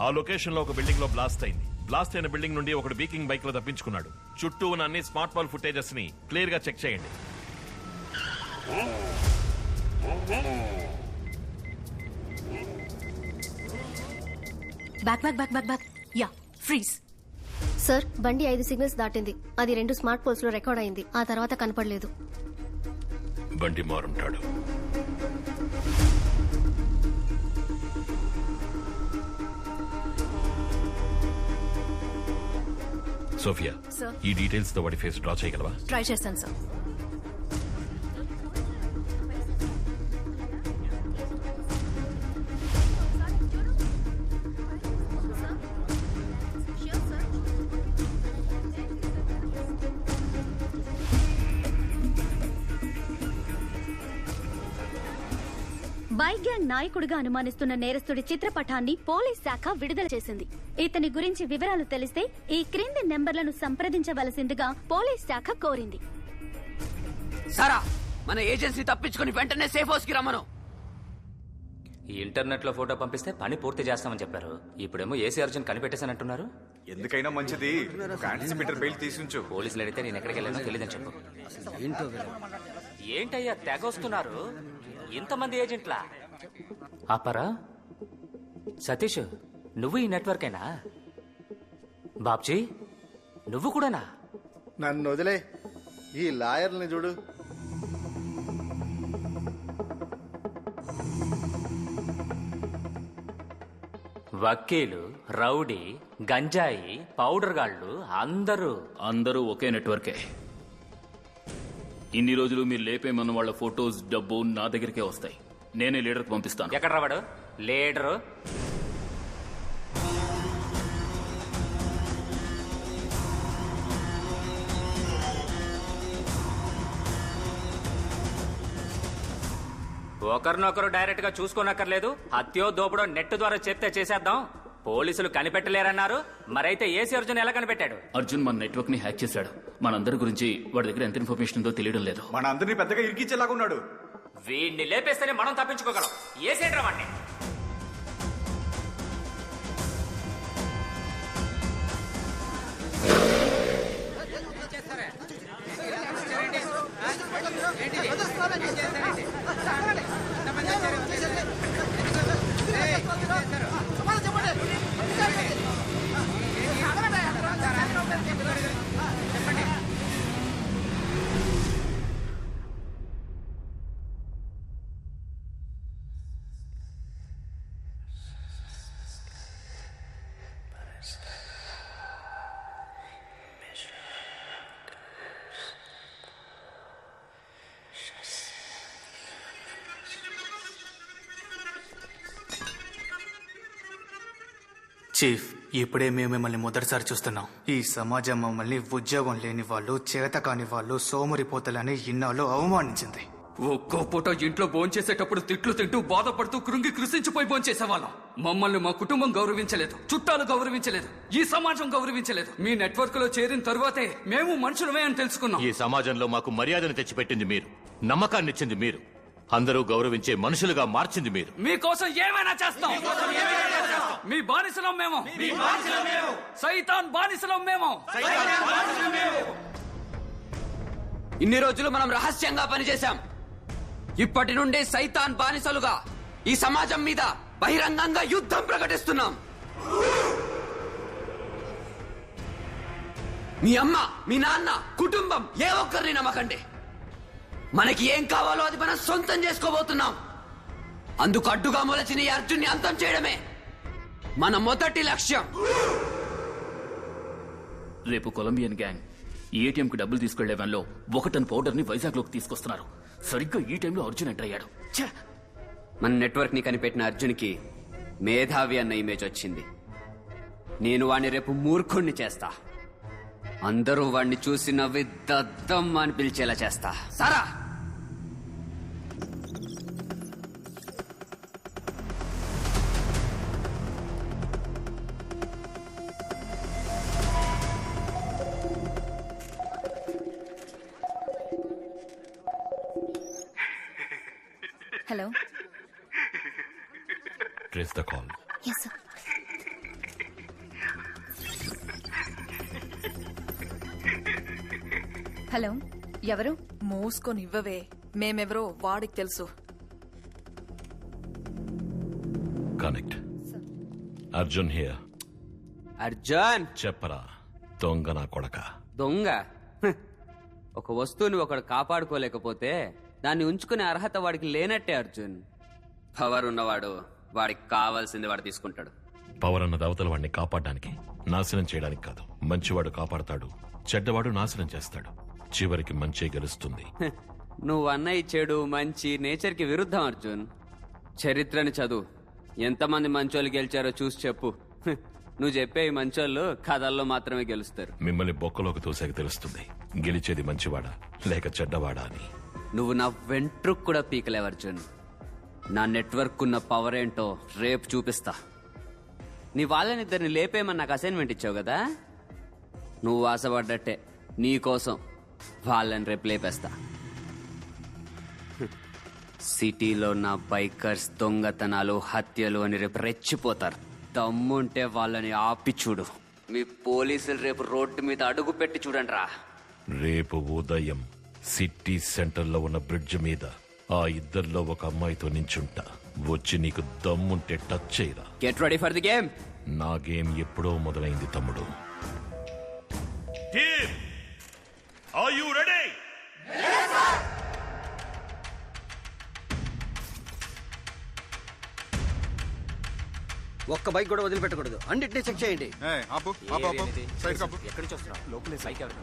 ఆ లొకేషన్ లో ఒక బిల్డింగ్ లో బ్లాస్ట్ అయింది. బ్లాస్ట్ అయిన బిల్డింగ్ నుండి ఒకడు బీకింగ్ బైక్ లో తప్పించుకున్నాడు. చుట్టూ ఉన్న అన్ని స్మార్ట్ ఫోన్ ఫుటేజెస్ ని క్లియర్ గా చెక్ చేయండి. Back back back back back yeah freeze. Sir బండి 5 సిగ్నల్స్ దాటింది. అది 2 స్మార్ట్ పోల్స్ లో రికార్డ్ అయింది. ఆ తర్వాత కనపడలేదు. బండి మారుంటాడు. సోఫియా, ఈ డీటెయిల్స్ తో వాడి ఫేస్ డ్రా చేయగలవా? ట్రై చేస్తాను సార్. బైక్ గ్యాంగ్ నాయకుడిగా అనుమానిస్తున్న నేరస్తుడి చిత్రపటాన్ని పోలీస్ శాఖ విడుదల చేసింది. ఇతని గురించి వివరాలు తెలిస్తే ఈ క్రింది నెంబర్లను సంప్రదించవలసిందిగా పోలీస్ శాఖ కోరింది. సారా, మన ఏజెన్సీ తప్పించుకుని వెంటనే సేఫ్ హౌస్ కి రమ్మను. ఇంటర్నెట్ లో ఫోటో పంపిస్తే పని పూర్తి చేస్తామని చెప్పారు. ఇప్పుడేమో ఏసీ అర్జున్ కనిపెట్టేసానంటున్నారు. ఎందుకైనా మంచిది మీటర్ బెయిల్ తీసుంచు. పోలీసులు అడిగితే నేను ఎక్కడికి వెళ్ళానో తెలియదని చెప్పు. ఏంటయ్యా తెగొస్తున్నారు ఇంతమంది ఏజెంట్లా? ఆపరా సతీష్, నువ్వు ఈ నెట్వర్కేనా? బాబ్జీ, నువ్వు కూడానా? నన్ను వదిలే, ఈ లాయర్ని చూడు. వకీలు, రౌడీ, గంజాయి, పౌడర్ గాళ్ళు అందరూ ఒకే నెట్వర్కే. ఇన్ని రోజులు మీరు లేపేమన్న వాళ్ళ ఫోటోస్, డబ్బు నా దగ్గరికే వస్తాయి. నేనే లీడర్కి పంపిస్తాను. ఎక్కడ రావాడు లీడరు? ఒకరినొకరు డైరెక్ట్ గా చూసుకోనక్కర్లేదు. హత్యో దోపుడో నెట్ ద్వారా చెప్తే చేసేద్దాం. పోలీసులు కనిపెట్టలేరన్నారు, మరైతే ఏసీ అర్జున్ ఎలా కనిపెట్టాడు? అర్జున్ మన నెట్వర్క్ ని హ్యాక్ చేశాడు. మనందరి గురించి వాడి దగ్గర ఎంత ఇన్ఫర్మేషన్ ఉందో తెలియడం లేదు. మన అందరినీ పెద్దగా ఇరికించేలాగున్నాడు. వీడిని లేపేస్తేనే మనం తప్పించుకోగలం. ఏసేంట్రా వాడిని. చీఫ్, ఇప్పుడే మేము మిమ్మల్ని మొదటిసారి చూస్తున్నాం. ఈ సమాజం మమ్మల్ని ఉద్యోగం లేని వాళ్ళు, చేత కాని వాళ్ళు, సోమరిపోతలని ఇన్నాళ్ళు అవమానించింది. ఒక్కో పూట ఇంట్లో భోంచేసేటప్పుడు తిట్లు తింటూ బాధపడుతూ కృంగి కృషించిపోయి భోంచేసేవాళ్ళం. మమ్మల్ని మా కుటుంబం గౌరవించలేదు, చుట్టాలు గౌరవించలేదు, ఈ సమాజం గౌరవించలేదు. మీ నెట్వర్క్ లో చేరిన తరువాతే మేము మనుషులమే అని తెలుసుకున్నాం. ఈ సమాజంలో మాకు మర్యాదను తెచ్చిపెట్టింది మీరు, నమ్మకాన్ని ఇచ్చింది మీరు, అందరూ గౌరవించే మనుషులుగా మార్చింది మీరు. మీకోసం ఏమైనా చేస్తాం. మీ బానిసలం మేము, సైతాన్ బానిసలం మేము. ఇన్ని రోజులు మనం రహస్యంగా పనిచేశాం. ఇప్పటి నుండి సైతాన్ బానిసలుగా ఈ సమాజం మీద బహిరంగంగా యుద్ధం ప్రకటిస్తున్నాం. మీ అమ్మ, మీ నాన్న, కుటుంబం ఏ ఒక్కరిని నమ్మకండి. మనకి ఏం కావాలో అది మనం సొంతం చేసుకోబోతున్నాం. అందుకు అడ్డుగా మొలచిన ఈ అర్జున్ని అంతం చేయడమే మన మొదటి లక్ష్యం. రేపు కొలంబియన్ గ్యాంగ్ ఏటీఎం కి డబ్బులు తీసుకెళ్లే వ్యాన్లో 1 టన్ పౌడర్ ని వైజాగ్ లోకి తీసుకొస్తున్నారు. సరిగ్గా ఈ టైంలో అర్జున్ ఎంటర్ అయ్యాడు. మన నెట్వర్క్ ని కనిపెట్టిన అర్జున్ కి మేధావి అన్న ఇమేజ్ వచ్చింది. నేను వాణ్ణి రేపు మూర్ఖుణ్ణి చేస్తా. అందరూ వాణ్ణి చూసి నవ్వి దద్దమ్మ అని పిలిచేలా చేస్తా. Sara, hello. Trace the call. Yes, sir. Hello ఎవరు? మూసుకొని ఇవ్వవే, మేమెవరో వాడికి తెలుసు. కనెక్ట్. అర్జున్ హియర్. అర్జున్ చెప్పరా దొంగ నా కొడక. దొంగ హ్. ఒక వస్తువుని ఒకడు కాపాడుకోలేకపోతే దాన్ని ఉంచుకునే అర్హత వాడికి లేనట్టే అర్జున్. పవర్ ఉన్నవాడు వాడికి కావాల్సింది వాడు తీసుకుంటాడు. పవర్ అన్నది అవతల వాడిని కాపాడడానికి, నాశనం చేయడానికి కాదు. మంచివాడు కాపాడతాడు, చెడ్డవాడు నాశనం చేస్తాడు. చివరికి మంచే గెలుస్తుంది. హ్. నువ్వు అన్నయ్య చెడు మంచి నేచర్కి విరుద్ధం అర్జున్. చరిత్రని చదువు, ఎంతమంది మంచోళ్ళు గెలిచారో చూసి చెప్పు. హ్. నువ్వు చెప్పే ఈ మంచోళ్ళు కథల్లో మాత్రమే గెలుస్తారు. మిమ్మల్ని బొక్కలోకి తోసాక తెలుస్తుంది గెలిచేది మంచివాడా లేక చెడ్డవాడా అని. నువ్వు నా వెంట్రుకు కూడా పీకలేవు అర్జున్. నా నెట్వర్క్ ఉన్న పవర్ ఏంటో రేపు చూపిస్తా. నీ వాళ్ళనిద్దరిని లేపేమని నాకు అసైన్మెంట్ ఇచ్చావు కదా, నువ్వు ఆశపడ్డట్టే నీకోసం వాళ్ళని రేపు లేపేస్తా. సిటీలో నా బైకర్స్ దొంగతనాలు హత్యలు అని రేపు రెచ్చిపోతారు. దమ్ముంటే వాళ్ళని ఆపి చూడు. మీ పోలీసులు రేపు రోడ్డు మీద అడుగు పెట్టి చూడండి రా. రేపు ఉదయం సిటీ సెంటర్ లో ఉన్న బ్రిడ్జ్ మీద ఆ ఇద్దరిలో ఒక అమ్మాయితో నించుంటా. వచ్చి నీకు దమ్ముంటే టచ్ చేయరా. Get ready for the game. నా గేమ్ ఎప్పుడో మొదలైంది తమ్ముడు. Team, are you ready? ఒక్క బైక్ కూడా వదిలిపెట్టకూడదు, అన్నిటినీ చెక్ చేయండి. ఎక్కడి నుంచి వస్తున్నావు? లోకల్ బైక్ ఎవరు?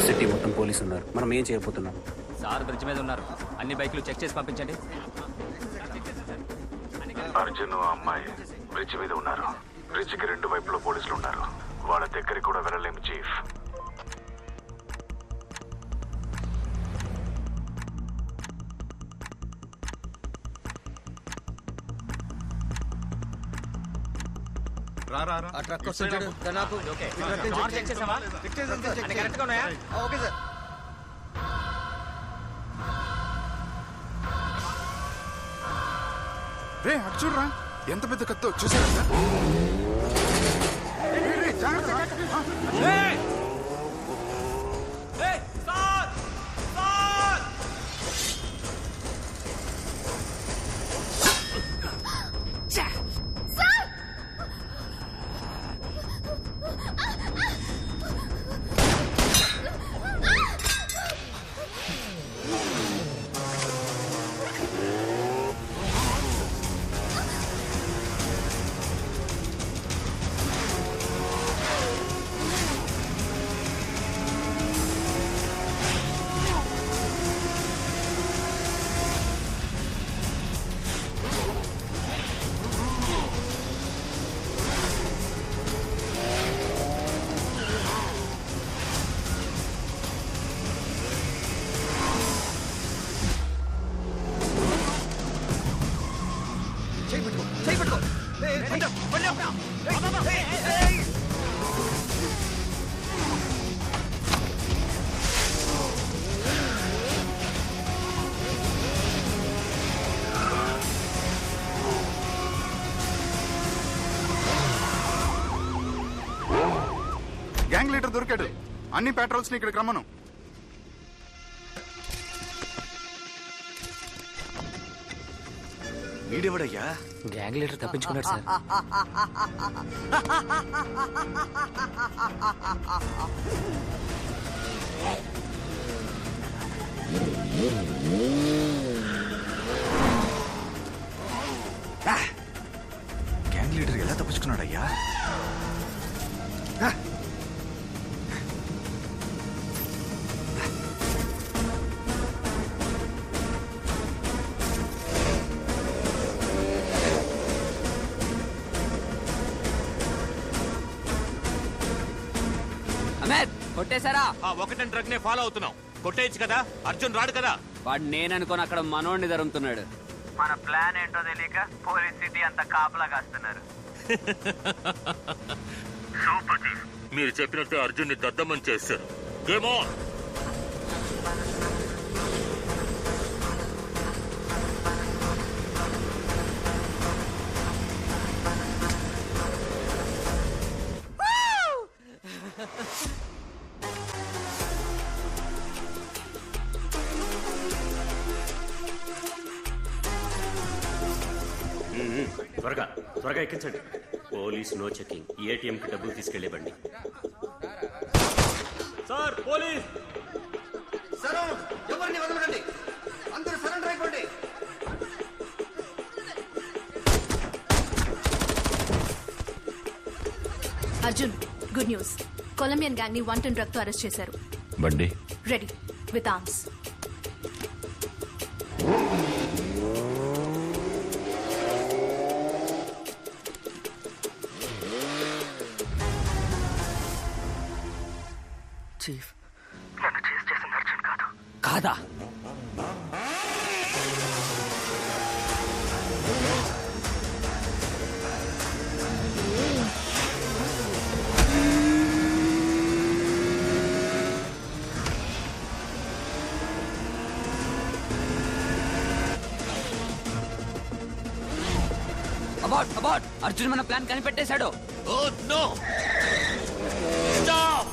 సిటీ మొత్తం పోలీసు ఉన్నారు, మనం ఏం చేయబోతున్నాం? సార్ బ్రిడ్జ్ మీద ఉన్నారు, అన్ని బైకులు చెక్ చేసి పంపించండి. అర్జున్ అమ్మాయి బ్రిడ్జ్ మీద ఉన్నారు. బ్రిడ్జ్ కి రెండు వైపులో పోలీసులు ఉన్నారు. వాళ్ళ దగ్గరికి కూడా వెళ్ళలేము చీఫ్. ఆ ట్రక్ వస్తుంది చూడు, దాన్ని ఆపు. ఓకే. ఈ ట్రక్ ని కార్ చెక్ చెక్ చేసావా? చెక్ చేసి అంతే, చెక్ అన్ని చేయి. కరెక్ట్గా ఉన్నాయా? Okay sir. రే అర్జున్ రా, ఎంత పెద్ద కత్తో చూసారా సార్? చేయి పెట్టుకో, చేయి పెట్టుకో. ఏయ్, బండి ఆపు, బండి ఆపు. ఏయ్, ఏయ్. గ్యాంగ్ లీడర్ దొరికాడు. అన్ని పెట్రోల్స్ ని ఇక్కడికి రమ్మను. వీడెవడయ్యా? గ్యాంగ్ లీడర్ తప్పించుకున్నాడు సార్. గ్యాంగ్ లీడర్ ఎలా తప్పించుకున్నాడయ్యా? కొట్టేశారా? ఒకటని ట్రక్ నే ఫాలో అవుతున్నాం. కొట్టేయచ్చు కదా, అర్జున్ రాడు కదా. వాడు నేననుకోని అక్కడ మనోడిని ధరుముతున్నాడు. మన ప్లాన్ ఏంటో తెలియక పోలీస్ సిటీ అంతా కాపలా కాస్తున్నారు. మీరు చెప్పినట్టు అర్జున్ ని దద్దమని చేశారు. Game on. త్వరగా త్వరగా ఎక్కించండి. Police no checking. ఏటీఎం కి డబ్బులు తీసుకెళ్లే బండి. సార్ పోలీస్ సరే, ఎవరిని వదలకండి, అందరూ సరెండర్ అయిపోండి. Arjun, good news. Colombian gang ని 1 ton డ్రగ్ తో అరెస్ట్ చేశారు. బండి రెడీ విత్ ఆర్మ్స్. చీఫ్, నన్ను చేసి చేసింది అర్జున్ కాదు. కాదా? అబౌట్ అబౌట్ అర్జున్ మన ప్లాన్ కనిపెట్టేశాడు. Oh no, stop.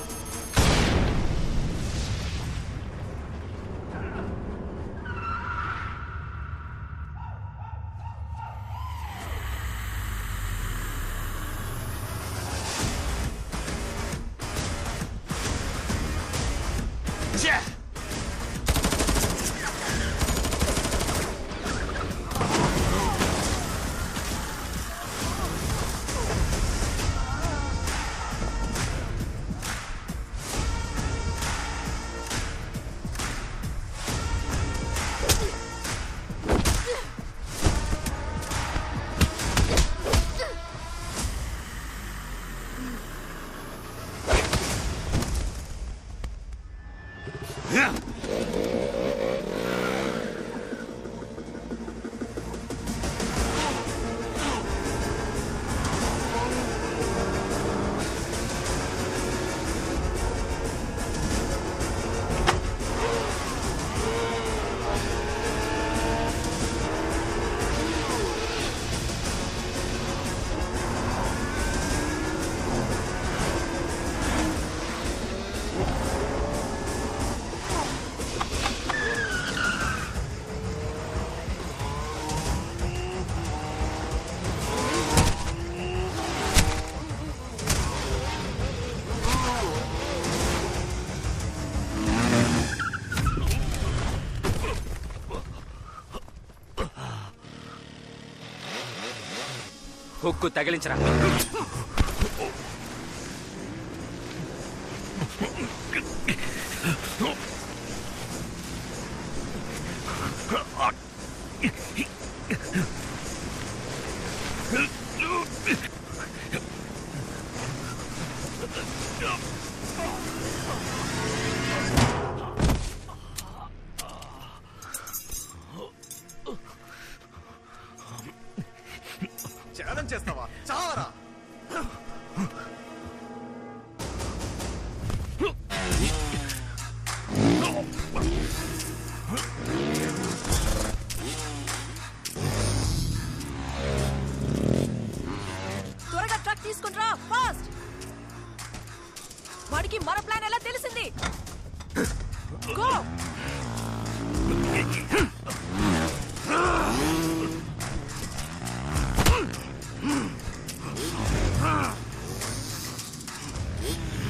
హుక్కు తగిలించరా. ఛేదం చేస్తావా? చావరా.